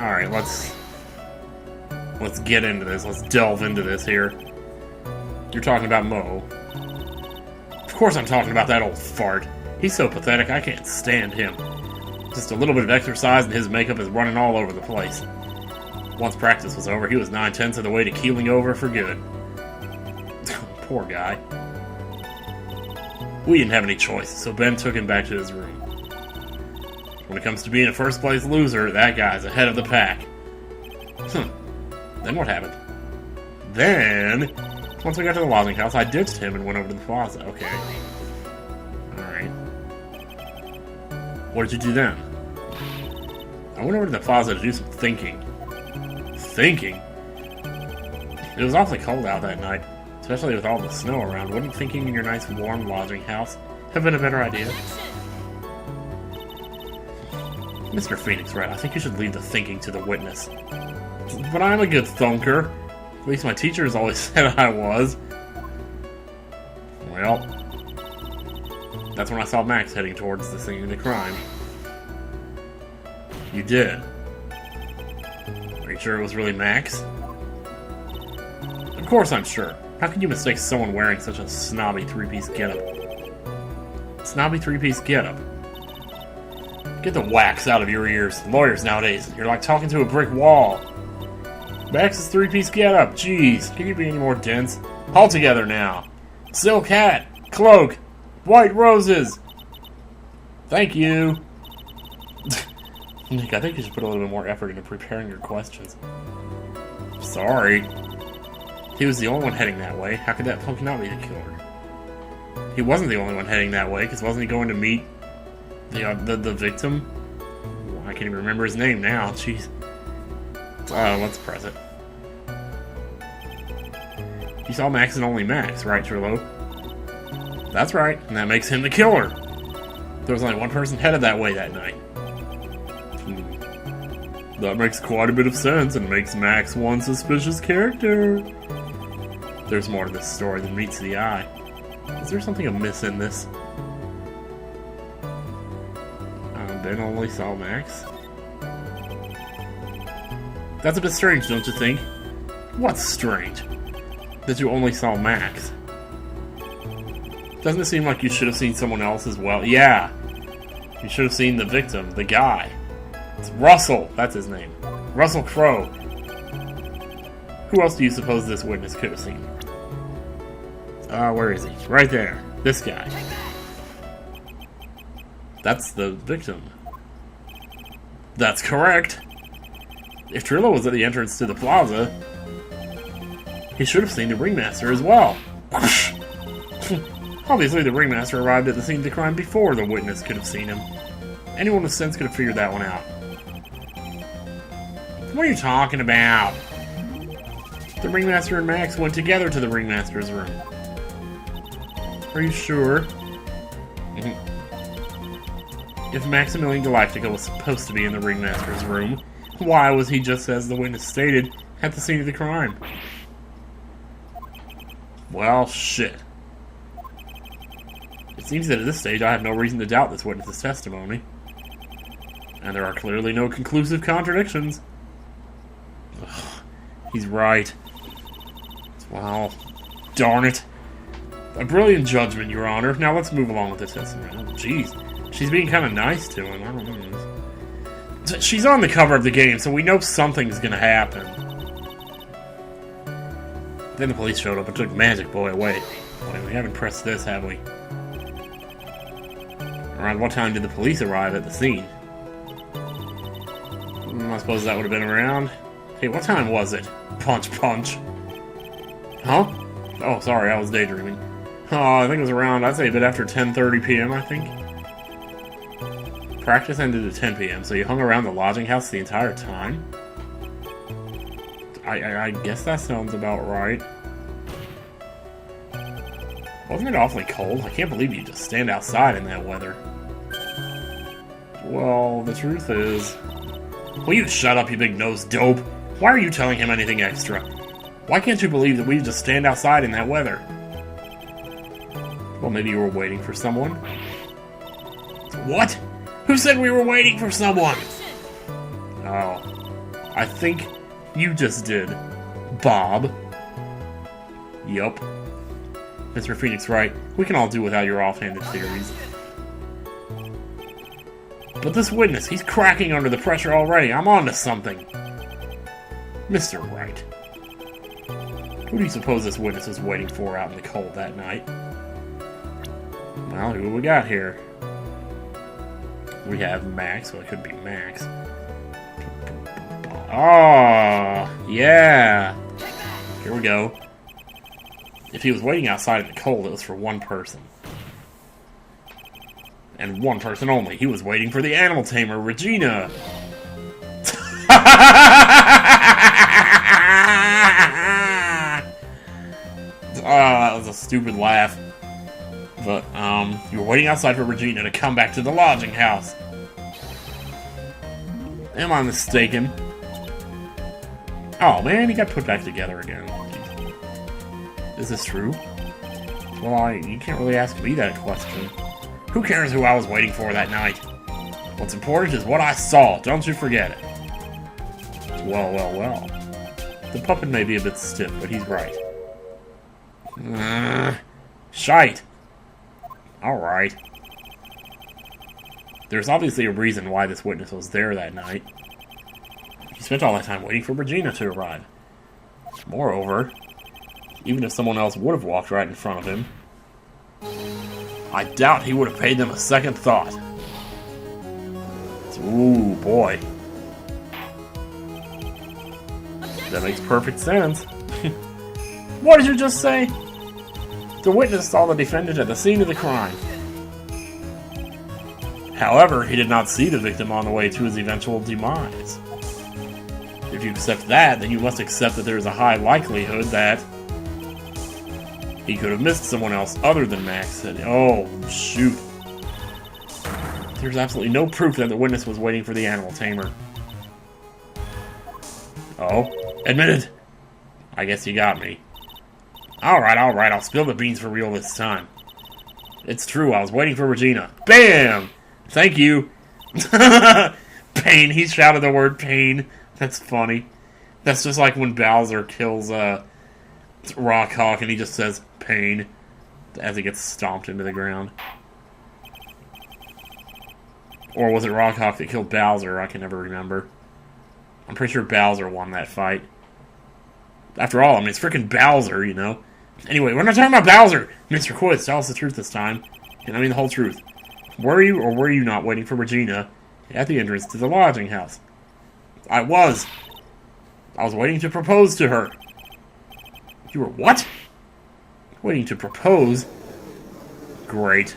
Alright, let's get into this. Let's delve into this here. You're talking about Mo. Of course I'm talking about that old fart. He's so pathetic, I can't stand him. Just a little bit of exercise and his makeup is running all over the place. Once practice was over, he was 9/10 of the way to keeling over for good. Poor guy. We didn't have any choice, so Ben took him back to his room. When it comes to being a first-place loser, that guy's ahead of the pack. Then what happened? Then, once we got to the lodging house, I ditched him and went over to the plaza. Okay. Alright. What did you do then? I went over to the plaza to do some thinking. Thinking? It was awfully cold out that night, especially with all the snow around. Wouldn't thinking in your nice warm lodging house have been a better idea? Mr. Phoenix, Wright, I think you should leave the thinking to the witness. But I'm a good thunker. At least my teachers always said I was. Well, that's when I saw Max heading towards the scene of the crime. You did? Are you sure it was really Max? Of course I'm sure. How can you mistake someone wearing such a snobby three-piece getup? Snobby three-piece getup? Get the wax out of your ears. Lawyers nowadays, you're like talking to a brick wall. Max's three-piece getup. Jeez, can you be any more dense? All together now. Silk hat, cloak, white roses. Thank you. Nick, I think you should put a little bit more effort into preparing your questions. Sorry. He was the only one heading that way. How could that punk not be the killer? He wasn't the only one heading that way, because wasn't he going to meet the victim? I can't even remember his name now. Jeez. Let's press it. You saw Max and only Max, right, Trilo? That's right, and that makes him the killer. There was only one person headed that way that night. That makes quite a bit of sense and makes Max one suspicious character. There's more to this story than meets the eye. Is there something amiss in this? Ben only saw Max? That's a bit strange, don't you think? What's strange? That you only saw Max. Doesn't it seem like you should have seen someone else as well? Yeah! You should have seen the victim, the guy. It's Russell, that's his name. Russell Crowe. Who else do you suppose this witness could have seen? Where is he? Right there. This guy. That's the victim. That's correct. If Trilo was at the entrance to the plaza, he should have seen the ringmaster as well. Obviously, the ringmaster arrived at the scene of the crime before the witness could have seen him. Anyone with sense could have figured that one out. What are you talking about? The ringmaster and Max went together to the ringmaster's room. Are you sure? If Maximilian Galactica was supposed to be in the ringmaster's room, why was he just, as the witness stated, at the scene of the crime? Well, shit. It seems that at this stage I have no reason to doubt this witness's testimony. And there are clearly no conclusive contradictions. Ugh, he's right. Well, darn it. A brilliant judgment, Your Honor. Now let's move along with the testimony. Oh, jeez. She's being kind of nice to him. I don't know. She's on the cover of the game, so we know something's gonna happen. Then the police showed up and took Magic Boy away. Boy, we haven't pressed this, have we? Around what time did the police arrive at the scene? I suppose that would have been around... Hey, what time was it? Punch, punch. Huh? Oh, sorry, I was daydreaming. Oh, I think it was around, I'd say a bit after 10:30 p.m., I think. Practice ended at 10 p.m., so you hung around the lodging house the entire time? I guess that sounds about right. Wasn't it awfully cold? I can't believe you just stand outside in that weather. Well, the truth is... Will you shut up, you big-nosed dope? Why are you telling him anything extra? Why can't you believe that we just stand outside in that weather? Well, maybe you were waiting for someone? What? Who said we were waiting for someone? Oh. I think you just did, Bob. Yup. Mr. Phoenix Wright, we can all do without your offhanded theories. But this witness, he's cracking under the pressure already. I'm on to something. Mr. Wright. Who do you suppose this witness was waiting for out in the cold that night? Well, who we got here? We have Max. Well, it could be Max. Oh, yeah. Here we go. If he was waiting outside in the cold, it was for one person. And one person only. He was waiting for the animal tamer, Regina. That was a stupid laugh. But, you were waiting outside for Regina to come back to the lodging house. Am I mistaken? Oh man, he got put back together again. Is this true? Well, you can't really ask me that question. Who cares who I was waiting for that night? What's important is what I saw, don't you forget it. Well, well, well. The puppet may be a bit stiff, but he's right. Shite! Alright. There's obviously a reason why this witness was there that night. He spent all that time waiting for Regina to arrive. Moreover, even if someone else would have walked right in front of him, I doubt he would have paid them a second thought. Ooh, boy. That makes perfect sense. What did you just say? The witness saw the defendant at the scene of the crime. However, he did not see the victim on the way to his eventual demise. If you accept that, then you must accept that there is a high likelihood that he could have missed someone else other than Max. Oh, shoot. There's absolutely no proof that the witness was waiting for the animal tamer. Oh, admitted. I guess you got me. Alright, I'll spill the beans for real this time. It's true, I was waiting for Regina. Bam! Thank you. Pain, he shouted the word pain. That's funny. That's just like when Bowser kills Rock Hawk and he just says pain as he gets stomped into the ground. Or was it Rock Hawk that killed Bowser? I can never remember. I'm pretty sure Bowser won that fight. After all, I mean, it's freaking Bowser, you know. Anyway, we're not talking about Bowser! Mr. Quiz, tell us the truth this time. And I mean the whole truth. Were you or were you not waiting for Regina at the entrance to the lodging house? I was. I was waiting to propose to her. You were what? Waiting to propose? Great.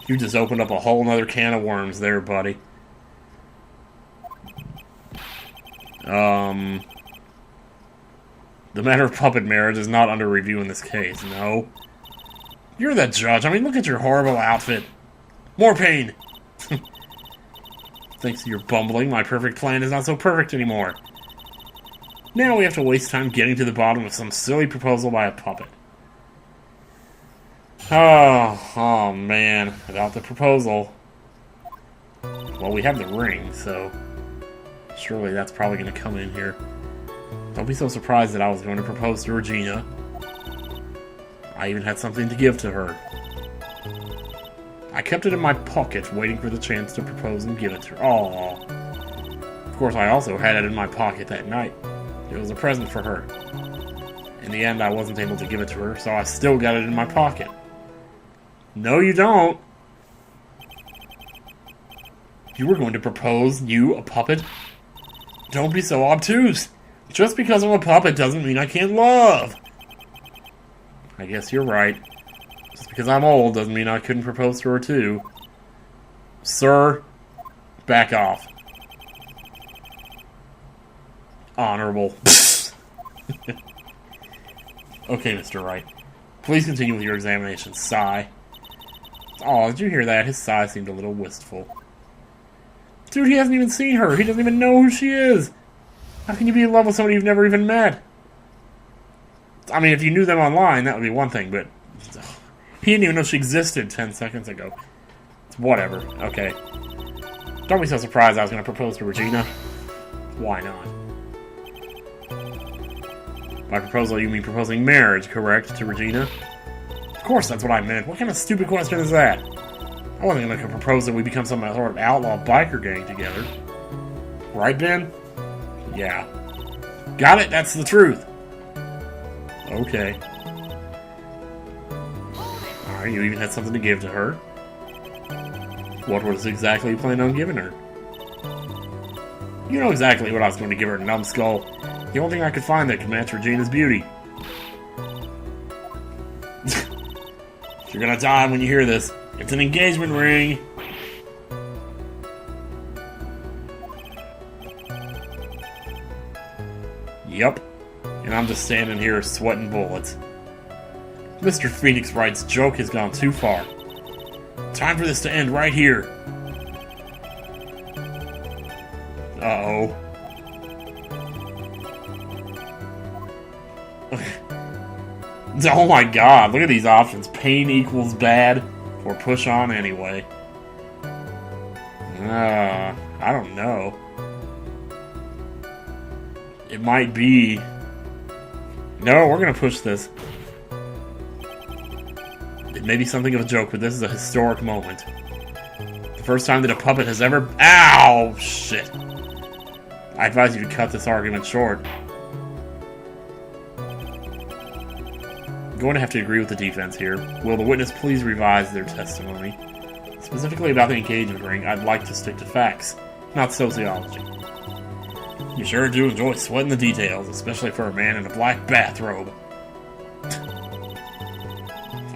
You just opened up a whole nother can of worms there, buddy. The matter of puppet marriage is not under review in this case, no. You're the judge. I mean, look at your horrible outfit. More pain! Thanks to your bumbling, my perfect plan is not so perfect anymore. Now we have to waste time getting to the bottom of some silly proposal by a puppet. Oh man, about the proposal. Well, we have the ring, so surely that's probably going to come in here. Don't be so surprised that I was going to propose to Regina. I even had something to give to her. I kept it in my pocket, waiting for the chance to propose and give it to her. Aww. Of course, I also had it in my pocket that night. It was a present for her. In the end, I wasn't able to give it to her, so I still got it in my pocket. No, you don't. You were going to propose, you, a puppet? Don't be so obtuse. Just because I'm a puppet doesn't mean I can't love. I guess you're right. Just because I'm old doesn't mean I couldn't propose to her too. Sir, back off. Honorable. Okay, Mr. Wright. Please continue with your examination. Sigh. Aw, did you hear that? His sigh seemed a little wistful. Dude, he hasn't even seen her. He doesn't even know who she is. How can you be in love with somebody you've never even met? I mean, if you knew them online, that would be one thing, but he didn't even know she existed 10 seconds ago. It's whatever. Okay. Don't be so surprised I was going to propose to Regina. Why not? By proposal, you mean proposing marriage, correct, to Regina? Of course that's what I meant. What kind of stupid question is that? I wasn't going to propose that we become some sort of outlaw biker gang together. Right, Ben? Yeah. Got it? That's the truth. Okay. Alright, you even had something to give to her. What was exactly you planned on giving her? You know exactly what I was going to give her, numbskull. The only thing I could find that could match Regina's beauty. You're gonna die when you hear this. It's an engagement ring. Yup. And I'm just standing here sweating bullets. Mr. Phoenix Wright's joke has gone too far. Time for this to end right here. Uh-oh. Oh my god, look at these options. Pain equals bad, or push on anyway. I don't know. It might be... No, we're gonna push this. It may be something of a joke, but this is a historic moment. The first time that a puppet has ever... Ow! Shit. I advise you to cut this argument short. I'm going to have to agree with the defense here. Will the witness please revise their testimony? Specifically about the engagement ring, I'd like to stick to facts, not sociology. You sure do enjoy sweating the details, especially for a man in a black bathrobe.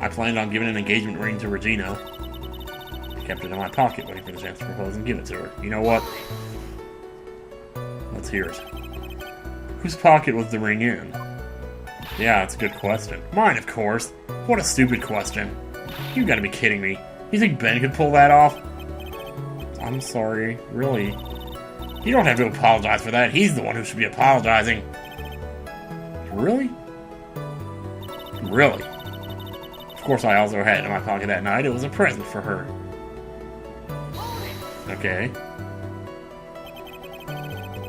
I planned on giving an engagement ring to Regina. I kept it in my pocket, waiting for the chance to propose and give it to her. You know what? Let's hear it. Whose pocket was the ring in? Yeah, that's a good question. Mine, of course. What a stupid question. You gotta be kidding me. You think Ben could pull that off? I'm sorry. Really? You don't have to apologize for that. He's the one who should be apologizing. Really? Really? Of course, I also had it in my pocket that night. It was a present for her. Okay.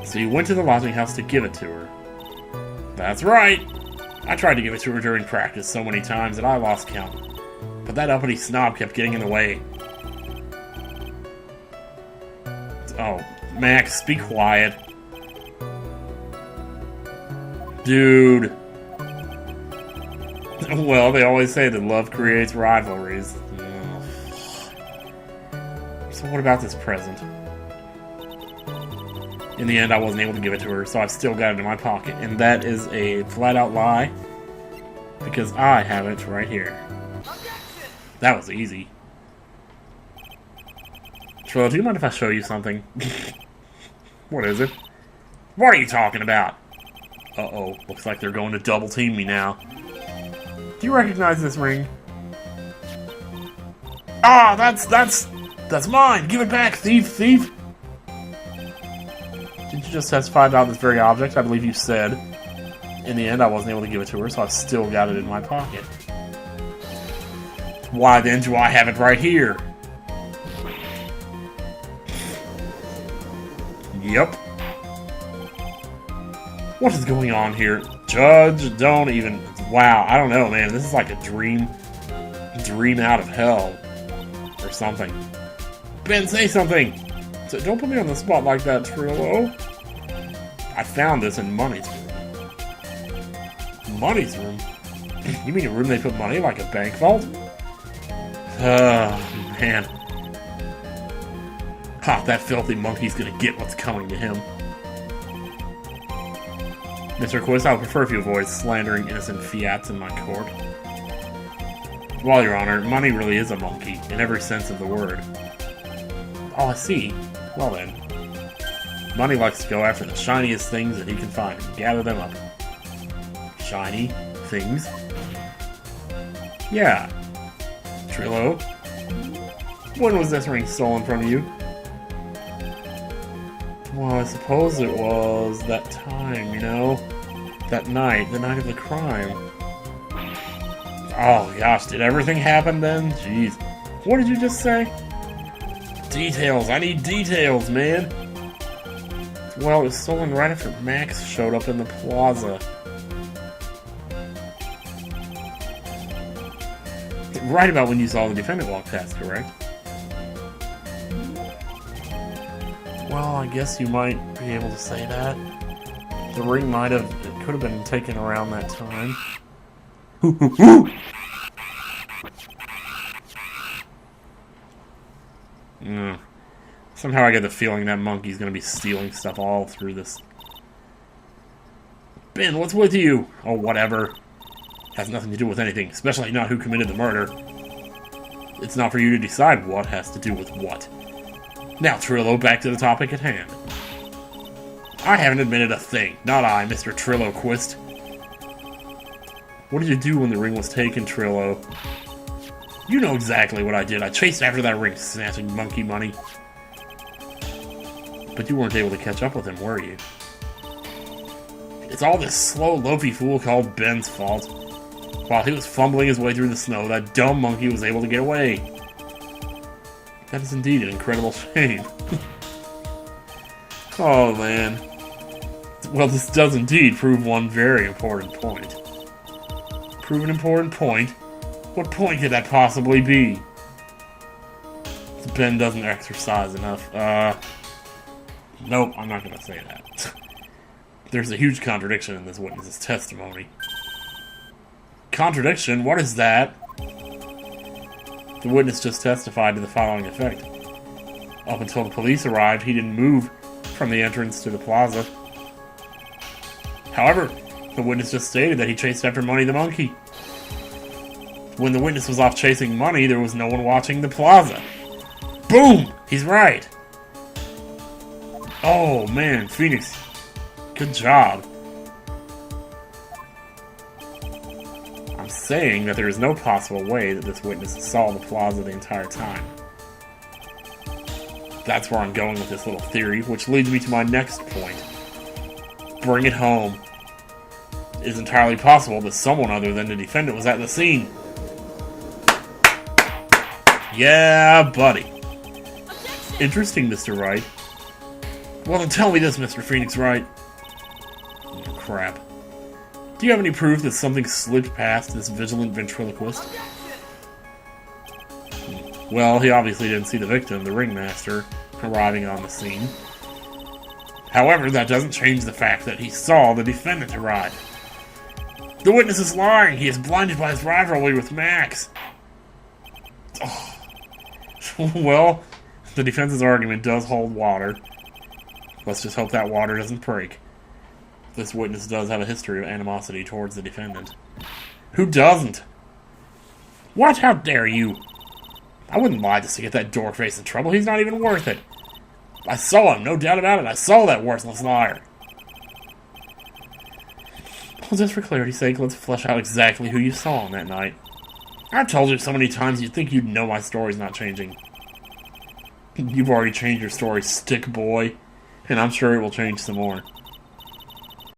So you went to the lodging house to give it to her. That's right! I tried to give it to her during practice so many times that I lost count. But that uppity snob kept getting in the way. Oh, Max, be quiet. Dude. Well, they always say that love creates rivalries. So what about this present? In the end, I wasn't able to give it to her, so I've still got it in my pocket. And that is a flat-out lie, because I have it right here. That was easy. Trilo, do you mind if I show you something? What is it? What are you talking about? Uh-oh, looks like they're going to double-team me now. Do you recognize this ring? Ah, that's mine! Give it back, thief! Did you just testify about this very object? I believe you said. In the end, I wasn't able to give it to her, so I've still got it in my pocket. Why then do I have it right here? Yep. What is going on here? Judge, don't even... Wow, I don't know, man. This is like a dream out of hell. Or something. Ben, say something! So don't put me on the spot like that, Trilo. I found this in Money's room. Money's room? You mean a room they put money, like a bank vault? Oh, man. Ha, that filthy monkey's gonna get what's coming to him. Mr. Quiz, I would prefer if you avoid slandering innocent fiats in my court. Well, Your Honor, Money really is a monkey, in every sense of the word. Oh, I see. Well then. Money likes to go after the shiniest things that he can find and gather them up. Shiny things? Yeah. Trilo? When was this ring stolen from you? Well, I suppose it was that time, you know? That night, the night of the crime. Oh gosh, did everything happen then? Jeez. What did you just say? Details, I need details, man! Well, it was stolen right after Max showed up in the plaza. Right about when you saw the defendant walk past, correct? Well, I guess you might be able to say that. The ring it could have been taken around that time. Somehow I get the feeling that monkey's gonna be stealing stuff all through this. Ben, what's with you? Oh, whatever. Has nothing to do with anything, especially not who committed the murder. It's not for you to decide what has to do with what. Now, Trilo, back to the topic at hand. I haven't admitted a thing. Not I, Mr. Trilo Quist. What did you do when the ring was taken, Trilo? You know exactly what I did. I chased after that ring, snatching monkey money. But you weren't able to catch up with him, were you? It's all this slow, loafy fool called Ben's fault. While he was fumbling his way through the snow, that dumb monkey was able to get away. That is indeed an incredible shame. Oh, man. Well, this does indeed prove one very important point. Prove an important point? What point could that possibly be? Ben doesn't exercise enough. Nope, I'm not gonna say that. There's a huge contradiction in this witness's testimony. Contradiction? What is that? The witness just testified to the following effect. Up until the police arrived, he didn't move from the entrance to the plaza. However, the witness just stated that he chased after Money the Monkey. When the witness was off chasing Money, there was no one watching the plaza. Boom! He's right! Oh, man, Phoenix. Good job. I'm saying that there is no possible way that this witness saw the plaza the entire time. That's where I'm going with this little theory, which leads me to my next point. Bring it home. It is entirely possible that someone other than the defendant was at the scene. Yeah, buddy. Interesting, Mr. Wright. Well, then tell me this, Mr. Phoenix Wright. Oh, crap. Do you have any proof that something slipped past this vigilant ventriloquist? Well, he obviously didn't see the victim, the ringmaster, arriving on the scene. However, that doesn't change the fact that he saw the defendant arrive. The witness is lying. He is blinded by his rivalry with Max. Oh. Well, the defense's argument does hold water. Let's just hope that water doesn't break. This witness does have a history of animosity towards the defendant. Who doesn't? What? How dare you? I wouldn't lie just to get that dork face in trouble. He's not even worth it. I saw him, no doubt about it. I saw that worthless liar. Well, just for clarity's sake, let's flesh out exactly who you saw on that night. I've told you so many times you'd think you'd know my story's not changing. You've already changed your story, stick boy. And I'm sure it will change some more.